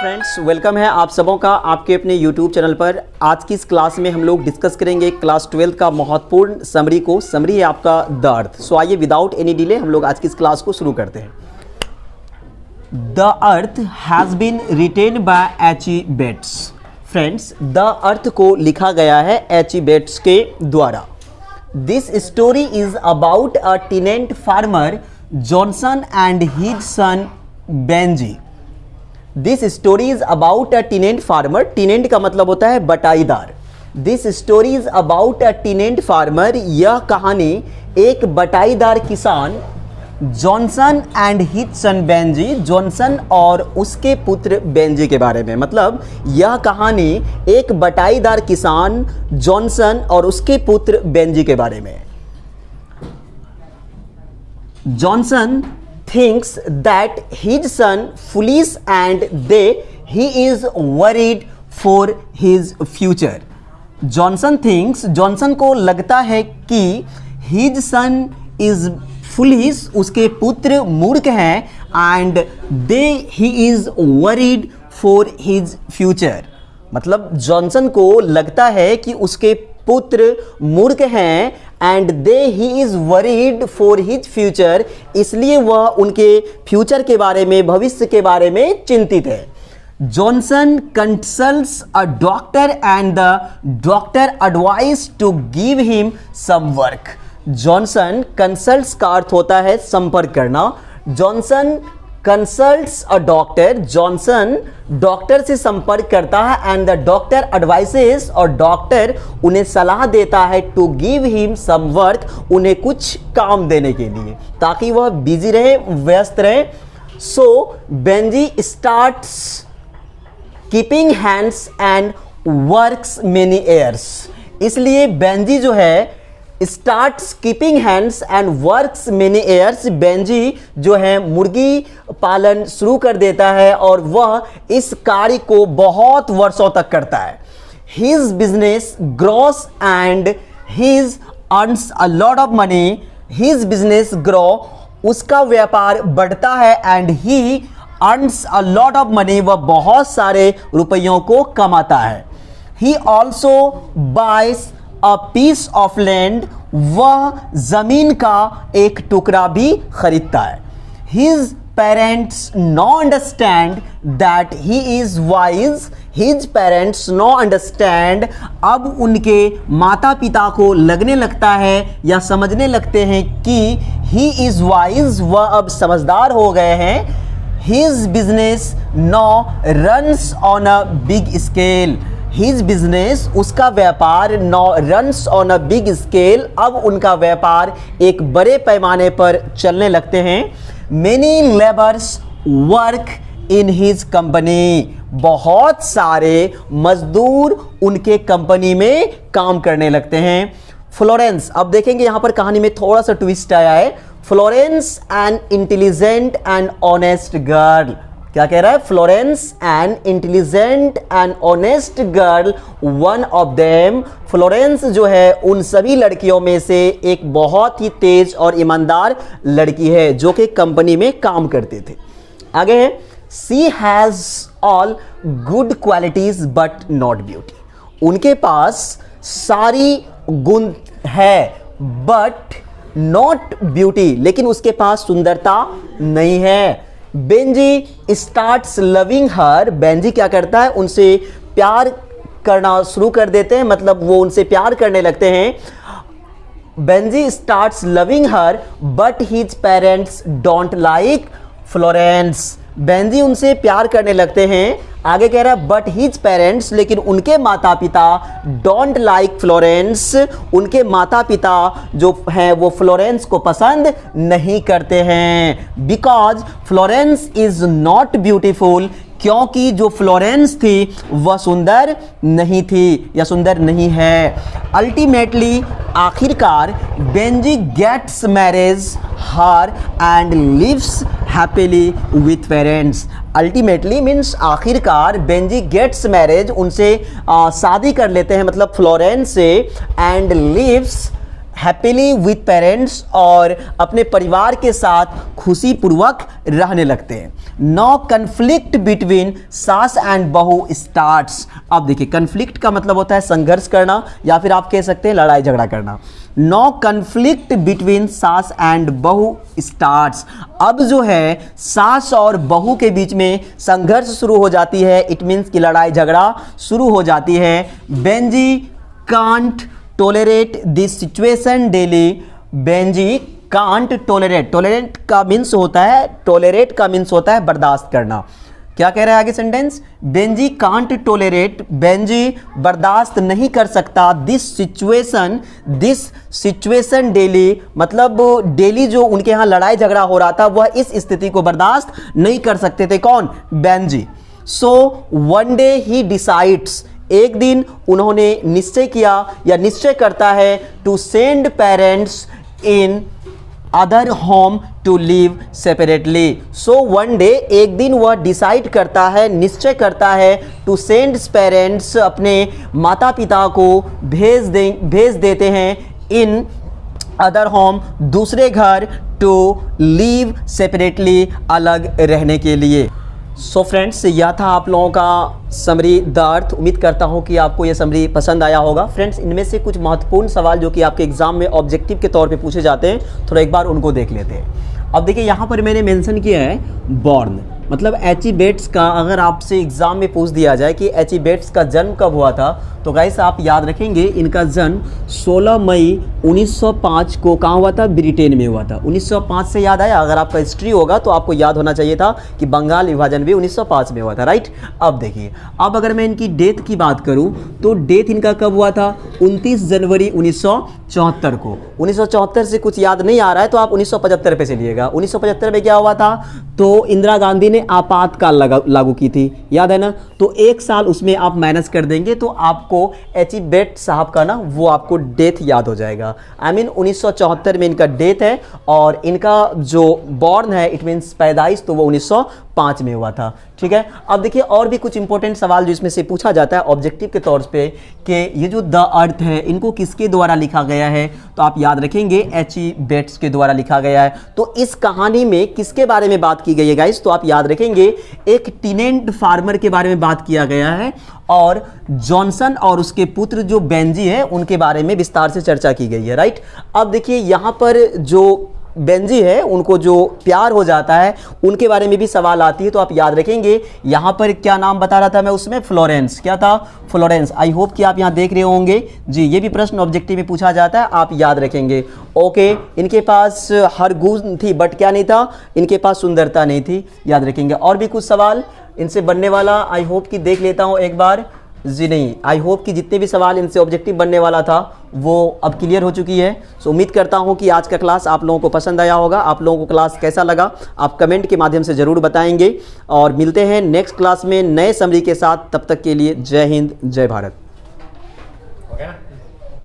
Friends, welcome है आप सबों का आपके अपने यूट्यूब चैनल पर। आज की इस क्लास में हम लोग डिस्कस करेंगे क्लास 12 का महत्वपूर्ण समरी को। समरी है आपका द अर्थ। सो आइए विदाउट एनी डिले हम लोग आज की इस क्लास को शुरू करते हैं। The Earth has been written by H E. Bates. Friends, the Earth को लिखा गया है एच.ई. बेट्स के द्वारा। This story is about a tenant farmer Johnson and his son Benji. This story is about a tenant farmer. Tenant का मतलब होता है बटाईदार। This story is about a tenant farmer. यह कहानी एक बटाईदार किसान Johnson and his son Benji, Johnson और उसके पुत्र बेंजी के बारे में। मतलब यह कहानी एक बटाईदार किसान जॉनसन और उसके पुत्र बेंजी के बारे में। Johnson thinks that his son foolish and he is worried for his future. Johnson को लगता है कि his son is foolish, उसके पुत्र मूर्ख हैं, and he is worried for his future. मतलब जॉनसन को लगता है कि उसके पुत्र मूर्ख हैं and he is worried for his future, इसलिए वह उनके फ्यूचर के बारे में, भविष्य के बारे में चिंतित है। Johnson consults a doctor and the doctor advice to give him some work. Johnson, consults का अर्थ होता है संपर्क करना। Johnson consults a doctor, Johnson doctor से संपर्क करता है एंड द डॉक्टर एडवाइसेस, और डॉक्टर उन्हें सलाह देता है to give him some work, उन्हें कुछ काम देने के लिए ताकि वह बिजी रहे, व्यस्त रहे। So Benji starts keeping hands and works many years. इसलिए बेंजी जो है starts keeping hands and works many years. Benji जो है मुर्गी पालन शुरू कर देता है और वह इस कार्य को बहुत वर्षों तक करता है। His business grows and his earns a lot of money. His business grow, उसका व्यापार बढ़ता है, and he earns a lot of money, वह बहुत सारे रुपयों को कमाता है। ही ऑल्सो बाइस अ पीस ऑफ लैंड, वह जमीन का एक टुकड़ा भी खरीदता है। His parents know understand that he is wise. His parents know understand, अब उनके माता पिता को लगने लगता है या समझने लगते हैं कि ही इज वाइज, वह अब समझदार हो गए हैं। His business now runs on a big scale. His business, उसका व्यापार, now runs on a big scale, अब उनका व्यापार एक बड़े पैमाने पर चलने लगते हैं। Many labours work in his company, बहुत सारे मजदूर उनके कंपनी में काम करने लगते हैं। फ्लोरेंस, अब देखेंगे यहां पर कहानी में थोड़ा सा ट्विस्ट आया है। Florence an intelligent and honest girl. क्या कह रहा है? Florence an intelligent and honest girl, one of them. Florence जो है उन सभी लड़कियों में से एक बहुत ही तेज और ईमानदार लड़की है जो कि कंपनी में काम करते थे। आगे है, she has all good qualities but not beauty. उनके पास सारी गुण है बट नॉट ब्यूटी, लेकिन उसके पास सुंदरता नहीं है। बेंजी स्टार्ट्स लविंग हर, बेंजी क्या करता है? उनसे प्यार करना शुरू कर देते हैं, मतलब वो उनसे प्यार करने लगते हैं। Benji starts loving her but his parents don't like Florence. Benji उनसे प्यार करने लगते हैं, आगे कह रहा है बट हिज पेरेंट्स, लेकिन उनके माता पिता डोंट लाइक फ्लोरेंस, उनके माता पिता जो हैं वो फ्लोरेंस को पसंद नहीं करते हैं। Because Florence is not beautiful, क्योंकि जो फ्लोरेंस थी वह सुंदर नहीं थी या सुंदर नहीं है। अल्टीमेटली, आखिरकार Benjy gets marriage her and lives happily with parents. Ultimately means आखिरकार बेंजी गेट्स मैरिज, उनसे शादी कर लेते हैं, मतलब फ्लोरेंस से, and lives happily with parents और अपने परिवार के साथ खुशी पूर्वक रहने लगते हैं। नो कन्फ्लिक्ट बिटवीन सास एंड बहू स्टार्ट्स। अब देखिए कन्फ्लिक्ट का मतलब होता है संघर्ष करना या फिर आप कह सकते हैं लड़ाई झगड़ा करना। नो कन्फ्लिक्ट बिटवीन सास एंड बहू स्टार्ट्स। अब जो है सास और बहू के बीच में संघर्ष शुरू हो जाती है। इट मीन्स कि लड़ाई झगड़ा शुरू हो जाती है। Benji can't tolerate this situation daily. Benji can't tolerate, tolerate का मीन्स होता है, टॉलरेट का मीन्स होता है बर्दाश्त करना। क्या कह रहा है आगे sentence? Benji can't tolerate, Benji बर्दाश्त नहीं कर सकता दिस सिचुएशन डेली, मतलब डेली जो उनके यहाँ लड़ाई झगड़ा हो रहा था वह इस स्थिति को बर्दाश्त नहीं कर सकते थे। कौन? Benjy. So one day he decides, एक दिन उन्होंने निश्चय किया या निश्चय करता है to send parents in other home to live separately. So one day, एक दिन वह डिसाइड करता है, निश्चय करता है टू सेंड पेरेंट्स, अपने माता पिता को भेज देते हैं इन अदर होम, दूसरे घर, टू लिव सेपरेटली, अलग रहने के लिए। सो फ्रेंड्स, यह था आप लोगों का समरी द अर्थ। उम्मीद करता हूं कि आपको यह समरी पसंद आया होगा। फ्रेंड्स, इनमें से कुछ महत्वपूर्ण सवाल जो कि आपके एग्जाम में ऑब्जेक्टिव के तौर पे पूछे जाते हैं, थोड़ा एक बार उनको देख लेते हैं। अब देखिए यहाँ पर मैंने मेंशन किया है बॉर्न, मतलब एच ई बेट्स का अगर आपसे एग्जाम में पूछ दिया जाए कि एच ई बेट्स का जन्म कब हुआ था, तो गाइस आप याद रखेंगे इनका जन्म 16 मई 1905 को कहाँ हुआ था? ब्रिटेन में हुआ था। 1905 से याद आया? अगर आपका हिस्ट्री होगा तो आपको याद होना चाहिए था कि बंगाल विभाजन भी 1905 में हुआ था, राइट। अब देखिए, अब अगर मैं इनकी डेथ की बात करूं तो डेथ इनका कब हुआ था? 29 जनवरी 1974 को। 1974 से कुछ याद नहीं आ रहा है तो आप 1975 पे चलिएगा। 1975 में क्या हुआ था? तो इंदिरा गांधी ने आपातकाल लागू की थी, याद है ना। तो एक साल उसमें आप माइनस कर देंगे तो आपको एच ई बेट साहब का ना वो आपको डेथ याद हो जाएगा। आई मीन 1974 में इनका डेथ है और इनका जो बॉर्न है इट मीन्स पैदाइश तो वो 1905 में हुआ था, ठीक है। अब देखिए और भी कुछ इंपॉर्टेंट सवाल जो इसमें से पूछा जाता है ऑब्जेक्टिव के तौर पे कि ये जो द अर्थ है इनको किसके द्वारा लिखा गया है, तो आप याद रखेंगे एच ई बेट्स के द्वारा लिखा गया है। तो इस कहानी में किसके बारे में बात की गई है गाइस? तो आप याद रखेंगे एक टीनेंट फार्मर के बारे में बात किया गया है और जॉनसन और उसके पुत्र जो बेंजी है उनके बारे में विस्तार से चर्चा की गई है, राइट। अब देखिए यहाँ पर जो बेंजी है उनको जो प्यार हो जाता है उनके बारे में भी सवाल आती है, तो आप याद रखेंगे यहाँ पर क्या नाम बता रहा था मैं उसमें? फ्लोरेंस। क्या था? फ्लोरेंस। आई होप कि आप यहाँ देख रहे होंगे जी, ये भी प्रश्न ऑब्जेक्टिव में पूछा जाता है, आप याद रखेंगे। ओके, इनके पास हर गुण थी बट क्या नहीं था? इनके पास सुंदरता नहीं थी, याद रखेंगे। और भी कुछ सवाल इनसे बनने वाला आई होप कि देख लेता हूँ एक बार जी। नहीं, आई होप कि जितने भी सवाल इनसे ऑब्जेक्टिव बनने वाला था वो अब क्लियर हो चुकी है। सो उम्मीद करता हूं कि आज का क्लास आप लोगों को पसंद आया होगा। आप लोगों को क्लास कैसा लगा आप कमेंट के माध्यम से ज़रूर बताएंगे और मिलते हैं नेक्स्ट क्लास में नए समरी के साथ। तब तक के लिए जय हिंद, जय भारत।